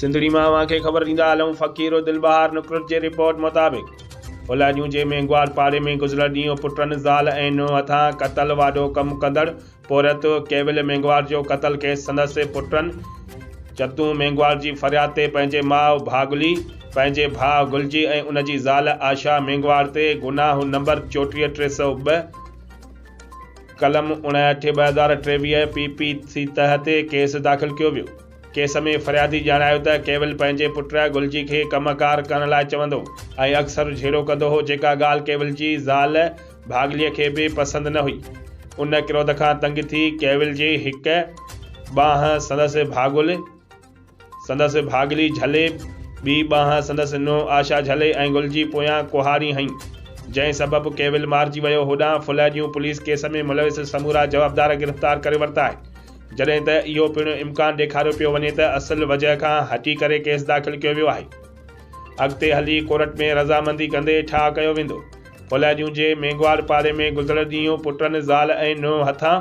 सिंधड़ी मां खे ख़बर ॾींदा हलूं। फ़क़ीर दिलबहार नुकरत जे रिपोर्ट मुताबिक़ फुलाणियूं जे मेंगवार पाड़े में गुज़िरियल ॾींहुं पुटनि ज़ाल ऐं नुंहुं हथां क़तल वाॾो कमु कंदड़ पोरत केविल मेंगवार जो क़तल केस संदसि पुटनि चतू मेंगवार जी फ़रियाद ते पंहिंजे माउ भागुली, पंहिंजे भाउ गुलजी ऐं उन जी ज़ाल आशा मेंगवार ते गुनाह नंबर 34/302 कलम 59/2023 PPC तहत केस दाख़िल कयो वियो। केस में फ़रियादी ॼाणायो त केवल पंहिंजे पुट गुलजी खे कमकार करण लाइ चवंदो ऐं अक्सर झेड़ो कंदो हो, जेका ॻाल्हि केवल जी ज़ाल भागलीअ खे बि पसंदि न हुई। उन क्रोध खां तंग थी केवल जी हिकु बांह संदसि भागली झले, ॿी बांह संदसि नुंहुं आशा झले ऐं गुलजी पोयां कुहाड़ी हईं, जंहिं सबबु केवल मारिजी वियो। होॾां फुलाणियूं पुलिस केस में मुलविस समूरा जवाबदार गिरफ़्तार करे वरिता आहिनि, जॾहिं त इहो पिणु इम्कान ॾेखारियो पियो वञे त असुल वजह खां हटी करे केस दाख़िल कयो वियो आहे। अॻिते हली कोर्ट में रज़ामंदी कंदे ठाह कयो वेंदो। फुलाणियूं जे मेंगवार पाड़े में गुज़िरियल ॾींहुं पुटनि ज़ाल ऐं नुंहुं हथां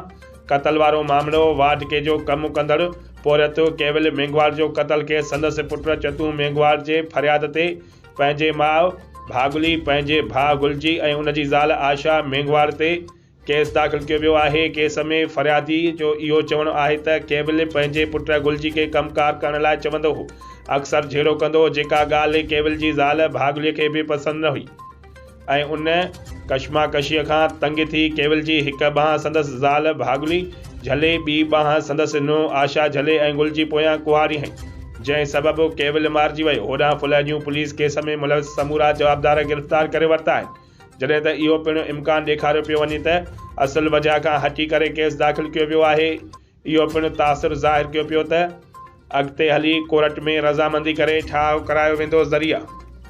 क़तल वारो मामिलो वार्ड के जो कमु कंदड़ पोरत केवल मेंगवार जो क़तल केस संदसि पुट चतू मेंगवार जे फ़रियाद ते पंहिंजे माउ भागुली, पंहिंजे भाउ गुलजी ऐं उन जी ज़ाल आशा मेंगवार ते केस दाख़िल कयो वियो आहे। केस में फ़रियादी जो इहो चवणु आहे त केवल पंहिंजे पुट गुलजी खे कमकार करण लाइ चवंदो हो, अक्सर झेड़ो कंदो हो, जेका ॻाल्हि केवल जी ज़ाल भागुलीअ खे बि पसंदि न हुई ऐं उन कशमाकशीअ खां तंग थी केवल जी हिकु बांह संदसि ज़ाल भागुली झले, ॿी बांह संदसि नुंहुं आशा झले ऐं गुलजी पोयां कुहाड़ी हईं, जंहिं सबबु केवल मारिजी वियो। होॾां फुलाणियूं पुलिस केस में मुलविस समूरा जवाबदार गिरफ़्तार करे वरिता आहिनि, जॾहिं त इहो पिणु इम्कान ॾेखारियो पियो वञे त असुल वजह खां हटी करे केस दाख़िल कयो वियो आहे। इहो पिणु तासिर ज़ाहिर कयो पियो त अॻिते हली कोर्ट में रज़ामंदी करे ठाह करायो वेंदो ज़रिया।